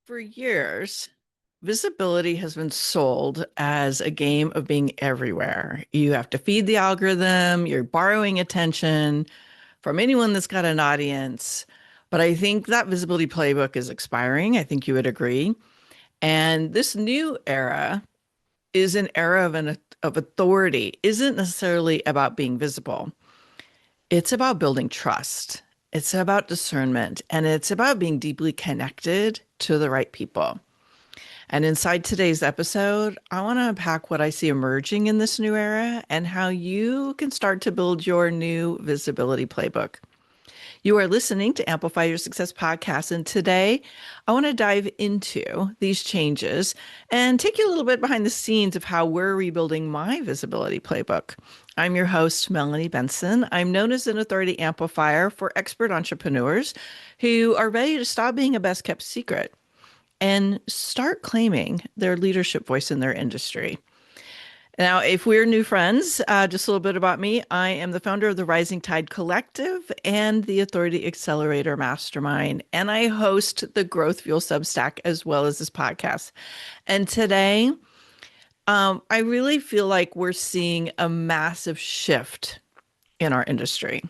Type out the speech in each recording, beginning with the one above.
For years, visibility has been sold as a game of being everywhere. You have to feed the algorithm, you're borrowing attention from anyone that's got an audience. But I think that visibility playbook is expiring. I think you would agree. And this new era is an era of authority, isn't necessarily about being visible. It's about building trust. It's about discernment, and it's about being deeply connected to the right people. And inside today's episode, I want to unpack what I see emerging in this new era and how you can start to build your new visibility playbook. You are listening to Amplify Your Success Podcast, and today I want to dive into these changes and take you a little bit behind the scenes of how we're rebuilding my visibility playbook. I'm your host, Melanie Benson. I'm known as an authority amplifier for expert entrepreneurs who are ready to stop being a best kept secret and start claiming their leadership voice in their industry. Now, if we're new friends, just a little bit about me. I am the founder of the Rising Tide Collective and the Authority Accelerator Mastermind, and I host the Growth Fuel Substack as well as this podcast. And today, I really feel like we're seeing a massive shift in our industry.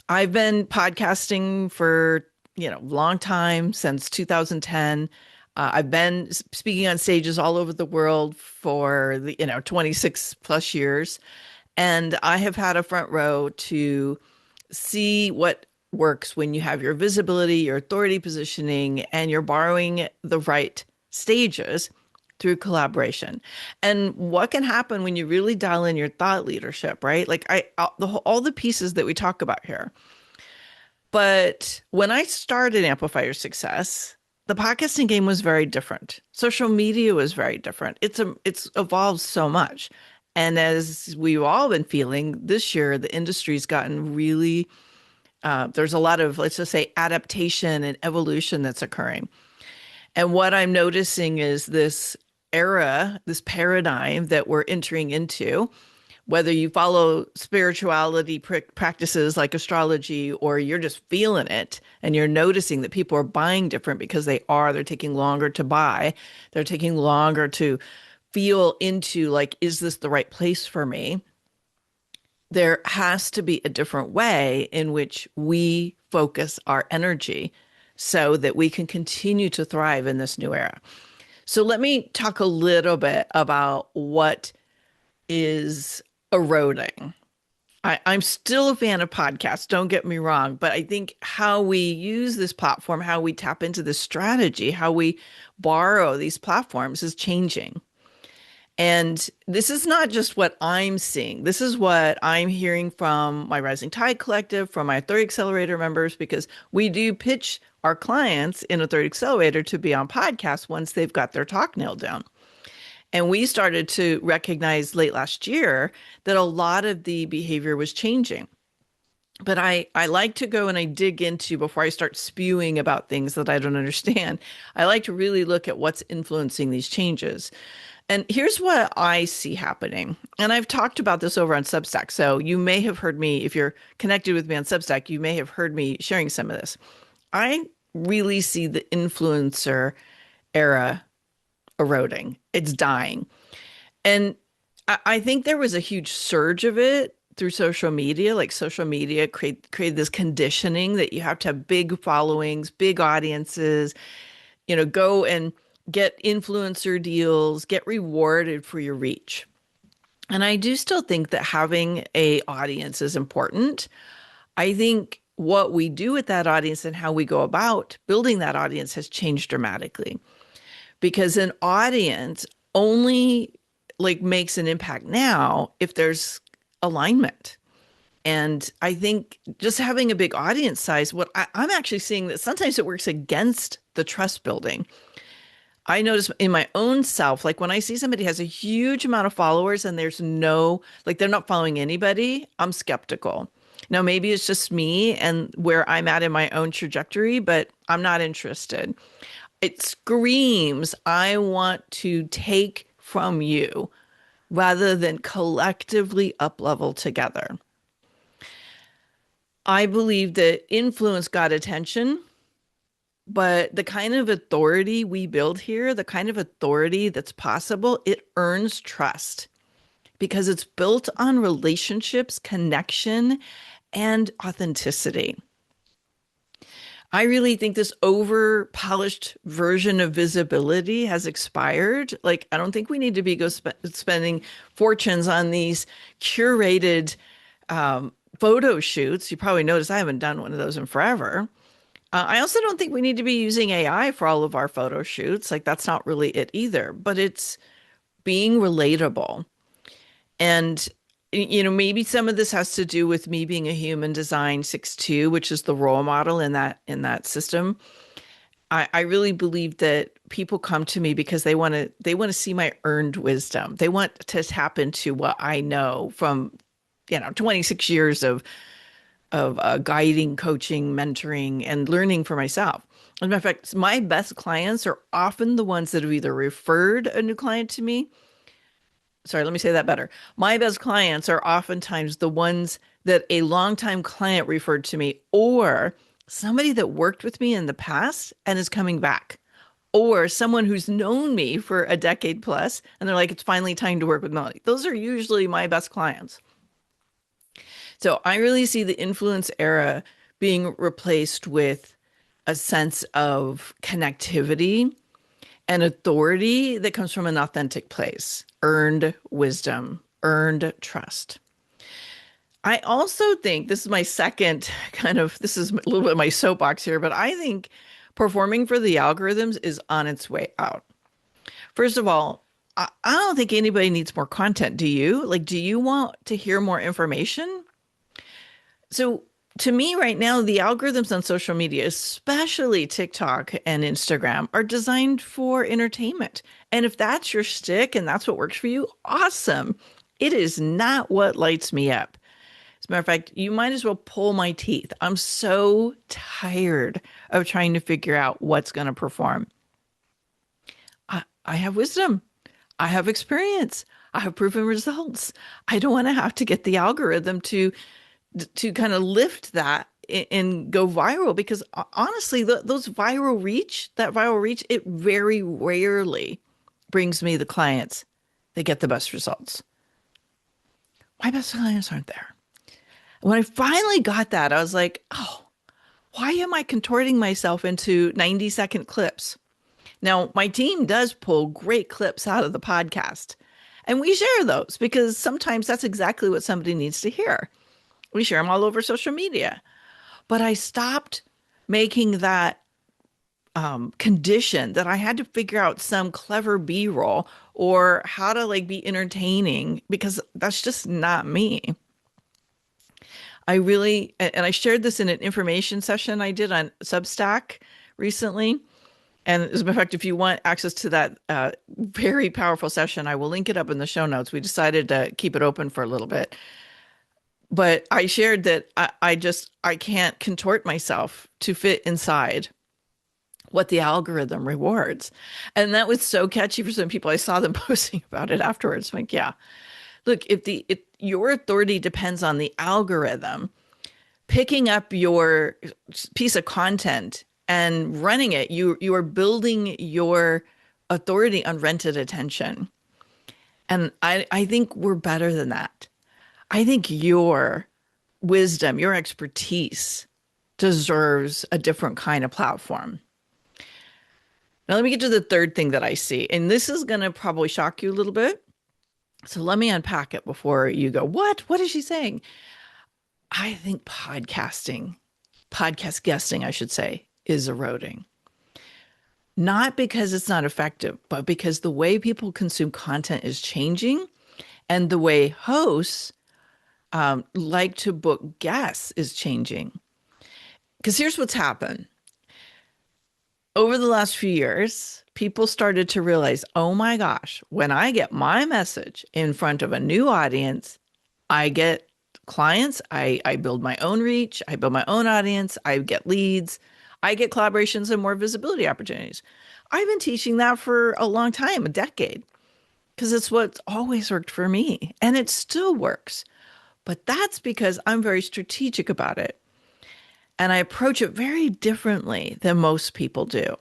I've been podcasting for, long time, since 2010. I've been speaking on stages all over the world for 26 plus years. And I have had a front row to see what works when you have your visibility, your authority positioning, and you're borrowing the right stages through collaboration. And what can happen when you really dial in your thought leadership, right? Like all the pieces that we talk about here. But when I started Amplify Your Success, the podcasting game was very different. Social media was very different. It's evolved so much. And as we've all been feeling this year, the industry's gotten really, there's a lot of, let's just say, adaptation and evolution that's occurring. And what I'm noticing is this era, this paradigm that we're entering into, whether you follow spirituality practices like astrology or you're just feeling it and you're noticing that people are buying different because they're taking longer to buy. They're taking longer to feel into, like, is this the right place for me? There has to be a different way in which we focus our energy so that we can continue to thrive in this new era. So let me talk a little bit about what is eroding. I'm still a fan of podcasts, don't get me wrong, but I think how we use this platform, how we tap into this strategy, how we borrow these platforms is changing. And this is not just what I'm seeing. This is what I'm hearing from my Rising Tide Collective, from my Authority Accelerator members, because we do pitch our clients in Authority Accelerator to be on podcasts once they've got their talk nailed down. And we started to recognize late last year that a lot of the behavior was changing. But I like to go and I dig into, before I start spewing about things that I don't understand, I like to really look at what's influencing these changes. And here's what I see happening. And I've talked about this over on Substack. So you may have heard me, if you're connected with me on Substack, you may have heard me sharing some of this. I really see the influencer era eroding. It's dying. And I think there was a huge surge of it through social media. Like, social media created this conditioning that you have to have big followings, big audiences, go and get influencer deals, get rewarded for your reach. And I do still think that having a audience is important. I think what we do with that audience and how we go about building that audience has changed dramatically. Because an audience only makes an impact now if there's alignment. And I think just having a big audience size, I'm actually seeing that sometimes it works against the trust building. I notice in my own self, like when I see somebody has a huge amount of followers and there's they're not following anybody, I'm skeptical. Now, maybe it's just me and where I'm at in my own trajectory, but I'm not interested. It screams, I want to take from you rather than collectively up-level together. I believe that influence got attention, But the kind of authority we build here, the kind of authority that's possible, it earns trust because it's built on relationships, connection, and authenticity. I really think this over polished version of visibility has expired. Like, I don't think we need to be spending fortunes on these curated photo shoots. You probably noticed I haven't done one of those in forever. I also don't think we need to be using AI for all of our photo shoots. Like, that's not really it either, but it's being relatable. And, maybe some of this has to do with me being a human design 6-2, which is the role model in that system. I really believe that people come to me because they want to see my earned wisdom. They want to tap into what I know from 26 years of guiding, coaching, mentoring, and learning for myself. As a matter of fact, my best clients are often the ones that have either referred a new client to me. Sorry, let me say that better. My best clients are oftentimes the ones that a longtime client referred to me, or somebody that worked with me in the past and is coming back, or someone who's known me for a decade plus, and they're like, it's finally time to work with Melanie. Those are usually my best clients. So I really see the influence era being replaced with a sense of connectivity and authority that comes from an authentic place, earned wisdom, earned trust. I also think this is my second this is a little bit of my soapbox here, but I think performing for the algorithms is on its way out. First of all, I don't think anybody needs more content. Do you? Like, do you want to hear more information? So to me right now, the algorithms on social media, especially TikTok and Instagram, are designed for entertainment. And if that's your stick and that's what works for you, awesome. It is not what lights me up. As a matter of fact, you might as well pull my teeth. I'm so tired of trying to figure out what's going to perform. I have wisdom. I have experience. I have proven results. I don't want to have to get the algorithm to kind of lift that and go viral, because honestly, that viral reach, it very rarely brings me the clients that get the best results. My best clients aren't there. When I finally got that, I was like, oh, why am I contorting myself into 90-second clips? Now, my team does pull great clips out of the podcast, and we share those because sometimes that's exactly what somebody needs to hear. We share them all over social media. But I stopped making that condition that I had to figure out some clever B-roll or how to be entertaining, because that's just not me. And I shared this in an information session I did on Substack recently. And as a matter of fact, if you want access to that very powerful session, I will link it up in the show notes. We decided to keep it open for a little bit. But I shared that I can't contort myself to fit inside what the algorithm rewards. And that was so catchy for some people. I saw them posting about it afterwards. I'm like, yeah, look, if your authority depends on the algorithm picking up your piece of content and running it, you are building your authority on rented attention. And I think we're better than that. I think your wisdom, your expertise deserves a different kind of platform. Now, let me get to the third thing that I see. And this is going to probably shock you a little bit. So let me unpack it before you go, what? What is she saying? I think podcast guesting, I should say, is eroding. Not because it's not effective, but because the way people consume content is changing, and the way hosts like to book guests is changing. Because here's what's happened. Over the last few years, people started to realize, oh my gosh, when I get my message in front of a new audience, I get clients, I build my own reach, I build my own audience, I get leads, I get collaborations and more visibility opportunities. I've been teaching that for a long time, a decade, because it's what's always worked for me, and it still works. But that's because I'm very strategic about it. And I approach it very differently than most people do.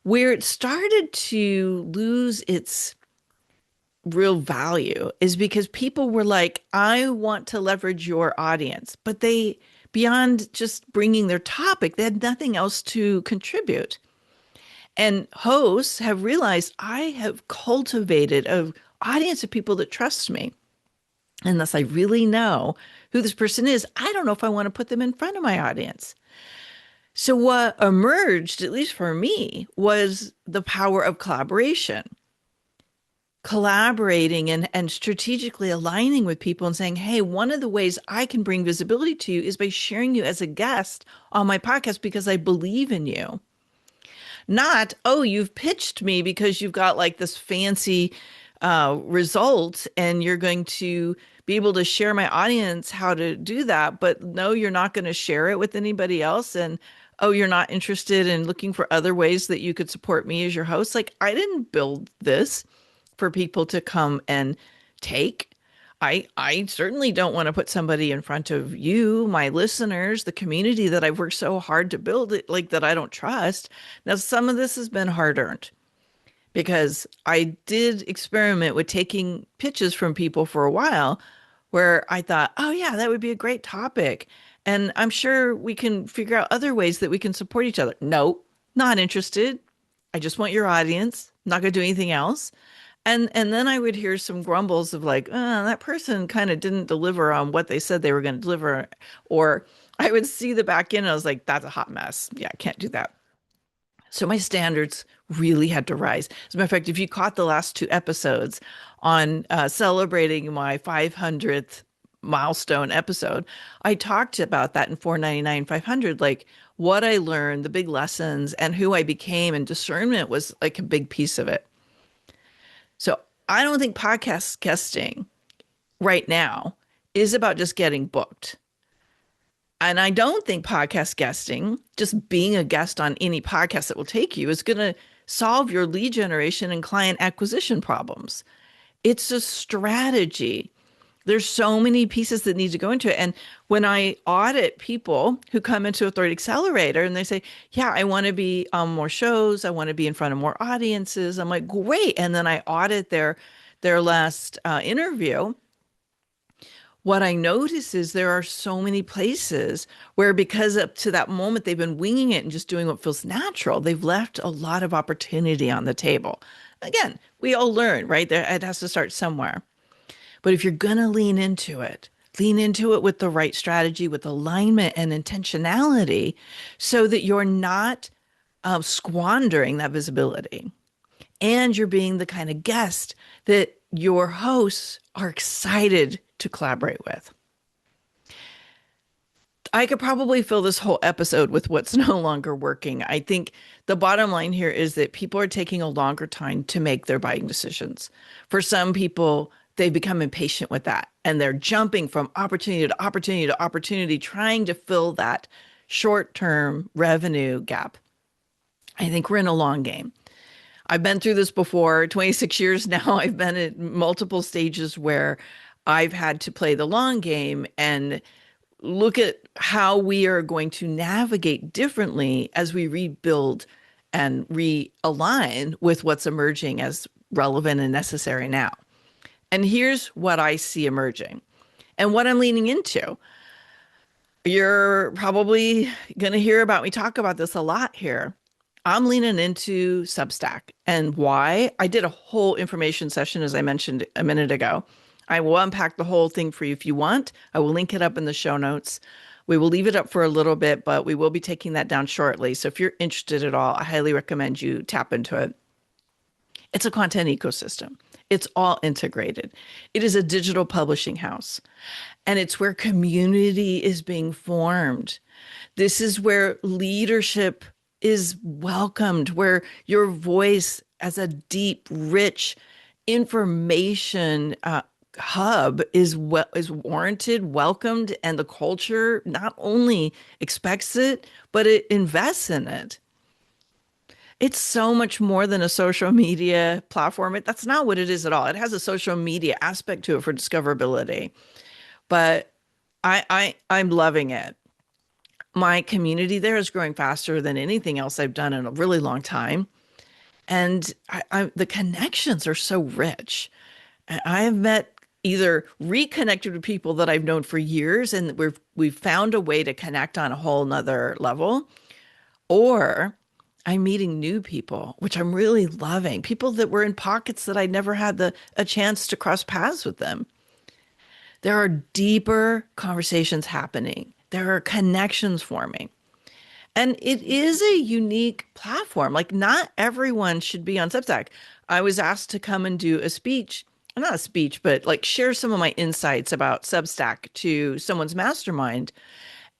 Where it started to lose its real value is because people were like, I want to leverage your audience, but they, beyond just bringing their topic, they had nothing else to contribute. And hosts have realized I have cultivated an audience of people that trust me. Unless I really know who this person is, I don't know if I want to put them in front of my audience. So, what emerged, at least for me, was the power of collaboration, collaborating and strategically aligning with people and saying, hey, one of the ways I can bring visibility to you is by sharing you as a guest on my podcast because I believe in you. Not, oh, you've pitched me because you've got like this fancy result and you're going to be able to share my audience how to do that. But no, you're not going to share it with anybody else. And oh, you're not interested in looking for other ways that you could support me as your host. Like, I didn't build this for people to come and take. I certainly don't want to put somebody in front of you, my listeners, the community that I've worked so hard to build it, like that I don't trust. Now, some of this has been hard earned because I did experiment with taking pitches from people for a while where I thought, oh, yeah, that would be a great topic. And I'm sure we can figure out other ways that we can support each other. No, not interested. I just want your audience. Not going to do anything else. And then I would hear some grumbles of like, that person kind of didn't deliver on what they said they were going to deliver. Or I would see the back end and I was like, that's a hot mess. Yeah, I can't do that. So my standards really had to rise. As a matter of fact, if you caught the last two episodes on celebrating my 500th milestone episode, I talked about that in 499, 500, like what I learned, the big lessons, and who I became. And discernment was like a big piece of it. So I don't think podcast guesting right now is about just getting booked. And I don't think podcast guesting, just being a guest on any podcast that will take you, is going to solve your lead generation and client acquisition problems. It's a strategy. There's so many pieces that need to go into it. And when I audit people who come into Authority Accelerator and they say, yeah, I want to be on more shows, I want to be in front of more audiences, I'm like, great. And then I audit their last interview. What I notice is there are so many places where, because up to that moment they've been winging it and just doing what feels natural, they've left a lot of opportunity on the table. Again, we all learn, right? It has to start somewhere. But if you're going to lean into it with the right strategy, with alignment and intentionality, so that you're not squandering that visibility. And you're being the kind of guest that your hosts are excited to collaborate with. I could probably fill this whole episode with what's no longer working. I think the bottom line here is that people are taking a longer time to make their buying decisions. For some people, they become impatient with that and they're jumping from opportunity to opportunity to opportunity, trying to fill that short-term revenue gap. I think we're in a long game. I've been through this before, 26 years now. I've been at multiple stages where I've had to play the long game and look at how we are going to navigate differently as we rebuild and realign with what's emerging as relevant and necessary now. And here's what I see emerging and what I'm leaning into. You're probably going to hear about me talk about this a lot here. I'm leaning into Substack. And why? I did a whole information session, as I mentioned a minute ago. I will unpack the whole thing for you if you want. I will link it up in the show notes. We will leave it up for a little bit, but we will be taking that down shortly. So if you're interested at all, I highly recommend you tap into it. It's a content ecosystem. It's all integrated. It is a digital publishing house, and it's where community is being formed. This is where leadership is welcomed, where your voice as a deep, rich information hub is warranted, welcomed, and the culture not only expects it, but it invests in it. It's so much more than a social media platform. That's not what it is at all. It has a social media aspect to it for discoverability, but I'm loving it. My community there is growing faster than anything else I've done in a really long time. And the connections are so rich. I have met either reconnected with people that I've known for years and we've found a way to connect on a whole nother level, or I'm meeting new people, which I'm really loving. People that were in pockets that I never had a chance to cross paths with them. There are deeper conversations happening. There are connections forming. And it is a unique platform. Like, not everyone should be on Substack. I was asked to come and do a speech, not a speech, but like share some of my insights about Substack to someone's mastermind.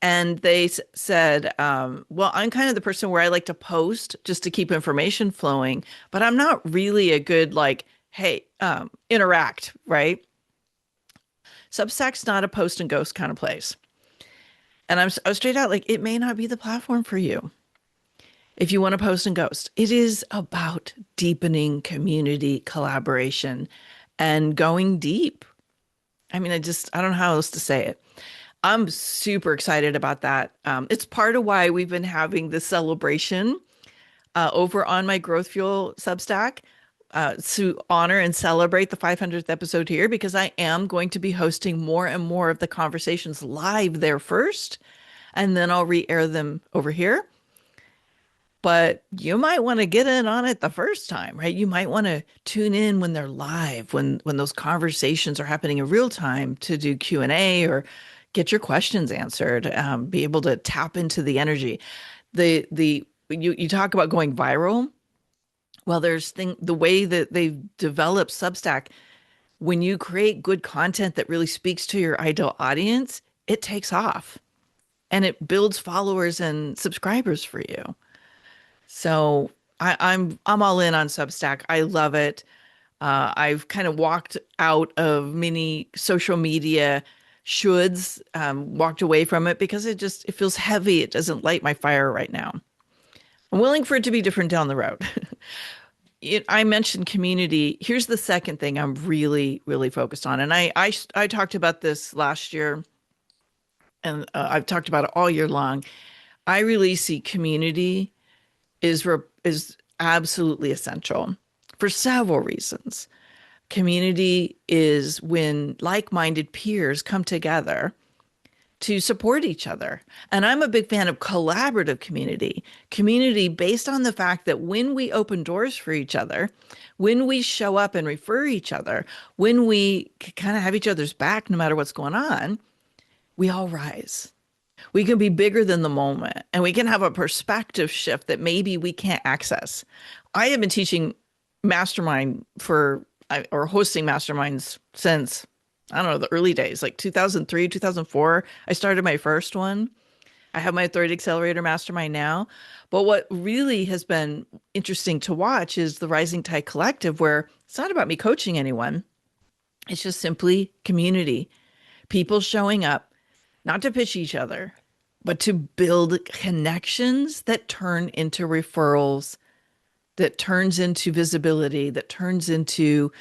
And they said, well, I'm kind of the person where I like to post just to keep information flowing, but I'm not really a good, like, hey, interact, right? Substack's not a post and ghost kind of place. And I was straight out like, it may not be the platform for you if you want to post and ghost. It is about deepening community collaboration and going deep. I mean, I don't know how else to say it. I'm super excited about that. It's part of why we've been having this celebration over on my Growth Fuel Substack to honor and celebrate the 500th episode here, because I am going to be hosting more and more of the conversations live there first, and then I'll re-air them over here. But you might want to get in on it the first time, right? You might want to tune in when they're live, when those conversations are happening in real time, to do Q&A or get your questions answered, be able to tap into the energy. You talk about going viral. Well, the way that they've developed Substack, when you create good content that really speaks to your ideal audience, it takes off and it builds followers and subscribers for you. So I'm all in on Substack. I love it. I've kind of walked out of many social media shoulds, walked away from it because it feels heavy. It doesn't light my fire right now. I'm willing for it to be different down the road. I mentioned community. Here's the second thing I'm really, really focused on. And I talked about this last year, and I've talked about it all year long. I really see community is absolutely essential for several reasons. Community is when like-minded peers come together to support each other. And I'm a big fan of collaborative community based on the fact that when we open doors for each other, when we show up and refer each other, when we kind of have each other's back, no matter what's going on, we all rise. We can be bigger than the moment, and we can have a perspective shift that maybe we can't access. I have been teaching mastermind or hosting masterminds since, I don't know, the early days, like 2003, 2004. I started my first one. I have my third accelerator mastermind now. But what really has been interesting to watch is the Rising Tide Collective, where it's not about me coaching anyone. It's just simply community, people showing up, not to pitch each other, but to build connections that turn into referrals, that turns into visibility, that turns into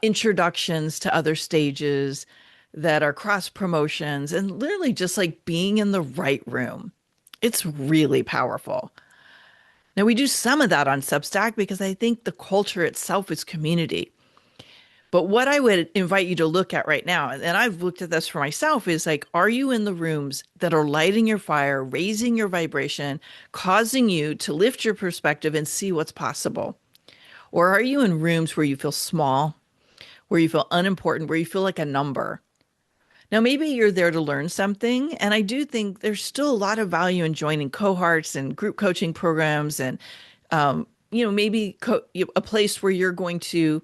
introductions to other stages, that are cross promotions, and literally just like being in the right room. It's really powerful. Now, we do some of that on Substack because I think the culture itself is community. But what I would invite you to look at right now, and I've looked at this for myself, is like, are you in the rooms that are lighting your fire, raising your vibration, causing you to lift your perspective and see what's possible? Or are you in rooms where you feel small, where you feel unimportant, where you feel like a number? Now, maybe you're there to learn something. And I do think there's still a lot of value in joining cohorts and group coaching programs and, maybe a place where you're going to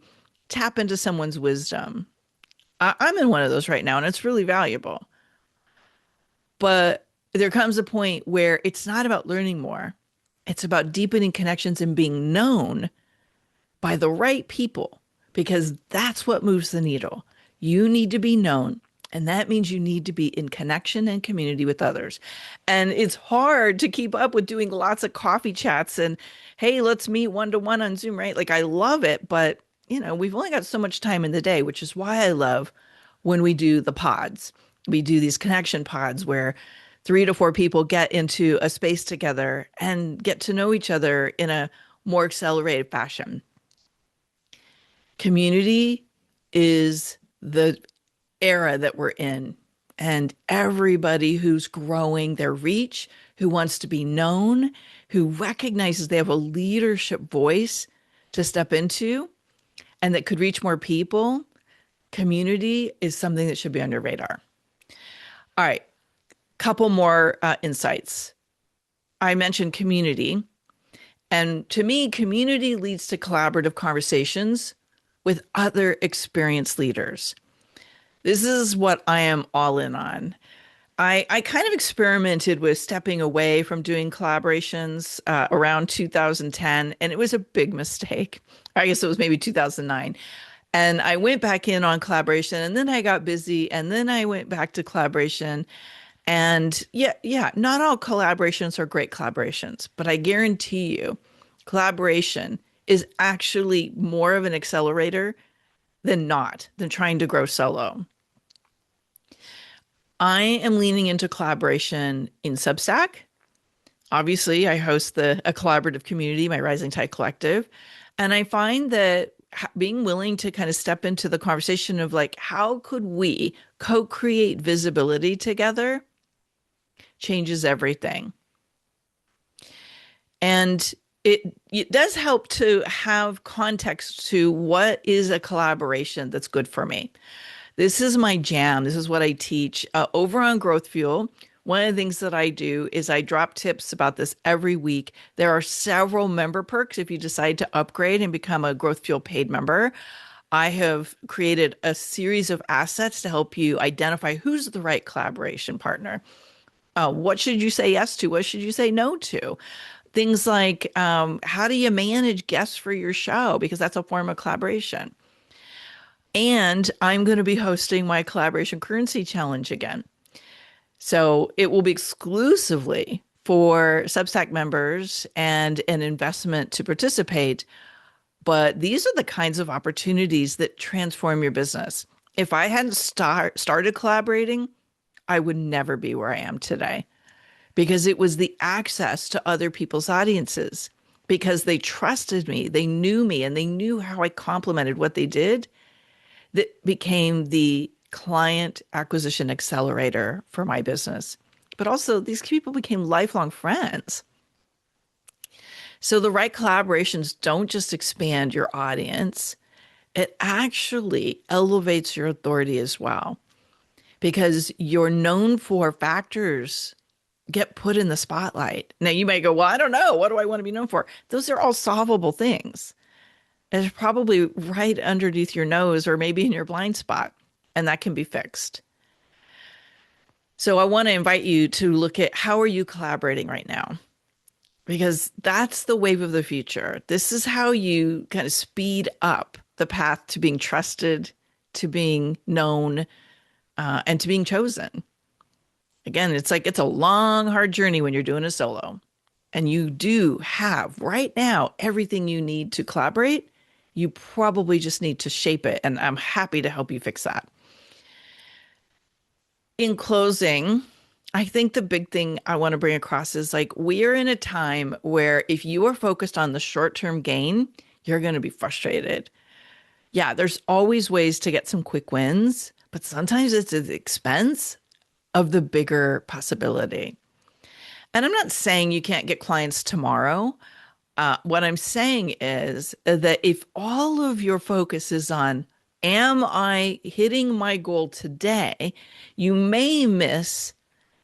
tap into someone's wisdom. I'm in one of those right now, and it's really valuable. But there comes a point where it's not about learning more. It's about deepening connections and being known by the right people, because that's what moves the needle. You need to be known, and that means you need to be in connection and community with others. And it's hard to keep up with doing lots of coffee chats and, hey, let's meet one-to-one on Zoom, right? Like, I love it, but we've only got so much time in the day, which is why I love when we do the pods. We do these connection pods where 3 to 4 people get into a space together and get to know each other in a more accelerated fashion. Community is the era that we're in. And everybody who's growing their reach, who wants to be known, who recognizes they have a leadership voice to step into and that could reach more people, community is something that should be on your radar. All right, couple more insights. I mentioned community. And to me, community leads to collaborative conversations with other experienced leaders. This is what I am all in on. I kind of experimented with stepping away from doing collaborations around 2010, and it was a big mistake. I guess it was maybe 2009. And I went back in on collaboration, and then I got busy, and then I went back to collaboration. And yeah, not all collaborations are great collaborations, but I guarantee you, collaboration is actually more of an accelerator than trying to grow solo. I am leaning into collaboration in Substack. Obviously, I host a collaborative community, my Rising Tide Collective. And I find that being willing to kind of step into the conversation of like, how could we co-create visibility together changes everything. And it does help to have context to what is a collaboration that's good for me. This is my jam. This is what I teach over on Growth Fuel. One of the things that I do is I drop tips about this every week. There are several member perks if you decide to upgrade and become a Growth Fuel paid member. I have created a series of assets to help you identify who's the right collaboration partner. What should you say yes to? What should you say no to? Things like how do you manage guests for your show? Because that's a form of collaboration. And I'm going to be hosting my Collaboration Currency Challenge again. So it will be exclusively for Substack members and an investment to participate. But these are the kinds of opportunities that transform your business. If I hadn't started collaborating, I would never be where I am today, because it was the access to other people's audiences, because they trusted me, they knew me, and they knew how I complemented what they did, that became the client acquisition accelerator for my business. But also, these people became lifelong friends. So the right collaborations don't just expand your audience, it actually elevates your authority as well, because your known for factors get put in the spotlight. Now you may go, well, I don't know. What do I want to be known for? Those are all solvable things. It's probably right underneath your nose or maybe in your blind spot, and that can be fixed. So I want to invite you to look at how are you collaborating right now? Because that's the wave of the future. This is how you kind of speed up the path to being trusted, to being known, and to being chosen. Again, it's a long, hard journey when you're doing a solo. And you do have right now everything you need to collaborate. You probably just need to shape it. And I'm happy to help you fix that. In closing, I think the big thing I want to bring across is we are in a time where if you are focused on the short-term gain, you're going to be frustrated. Yeah, there's always ways to get some quick wins, but sometimes it's at the expense of the bigger possibility. And I'm not saying you can't get clients tomorrow. What I'm saying is that if all of your focus is on, am I hitting my goal today, you may miss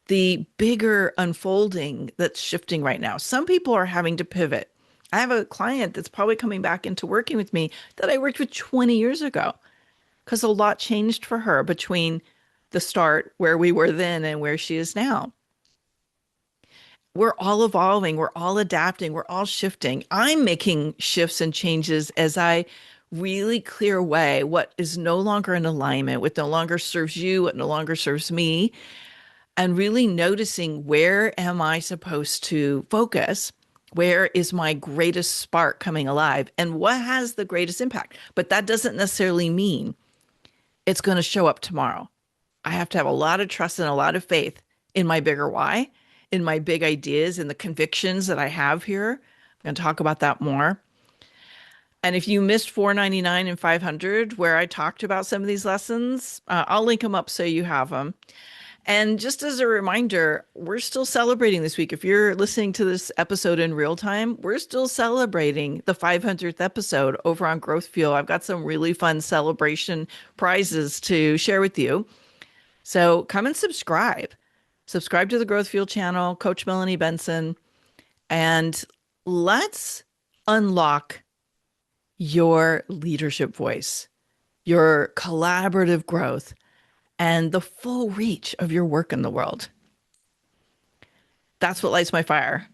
the bigger unfolding that's shifting right now. Some people are having to pivot. I have a client that's probably coming back into working with me that I worked with 20 years ago, because a lot changed for her between the start where we were then and where she is now. We're all evolving. We're all adapting. We're all shifting. I'm making shifts and changes as I really clear away what is no longer in alignment, what no longer serves you, what no longer serves me, and really noticing, where am I supposed to focus? Where is my greatest spark coming alive? And what has the greatest impact? But that doesn't necessarily mean it's going to show up tomorrow. I have to have a lot of trust and a lot of faith in my bigger why, in my big ideas, in the convictions that I have here. I'm going to talk about that more. And if you missed 499 and 500, where I talked about some of these lessons, I'll link them up so you have them. And just as a reminder, we're still celebrating this week. If you're listening to this episode in real time, we're still celebrating the 500th episode over on Growth Fuel. I've got some really fun celebration prizes to share with you. So come and subscribe. Subscribe to the Growth Fuel channel, Coach Melanie Benson, and let's unlock your leadership voice, your collaborative growth, and the full reach of your work in the world. That's what lights my fire.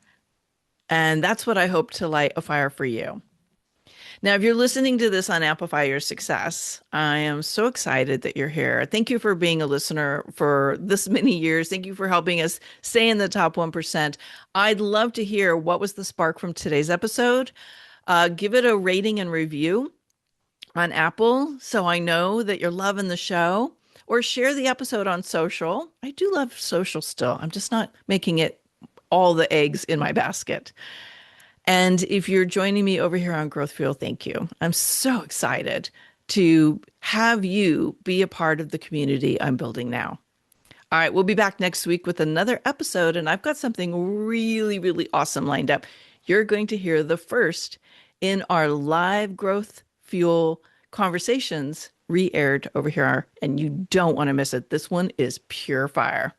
And that's what I hope to light a fire for you. Now, if you're listening to this on Amplify Your Success, I am so excited that you're here. Thank you for being a listener for this many years. Thank you for helping us stay in the top 1%. I'd love to hear what was the spark from today's episode. Give it a rating and review on Apple so I know that you're loving the show, or share the episode on social. I do love social still. I'm just not making it all the eggs in my basket. And if you're joining me over here on Growth Fuel, thank you. I'm so excited to have you be a part of the community I'm building now. All right, we'll be back next week with another episode, and I've got something really, really awesome lined up. You're going to hear the first in our live Growth Fuel conversations re-aired over here, and you don't want to miss it. This one is pure fire.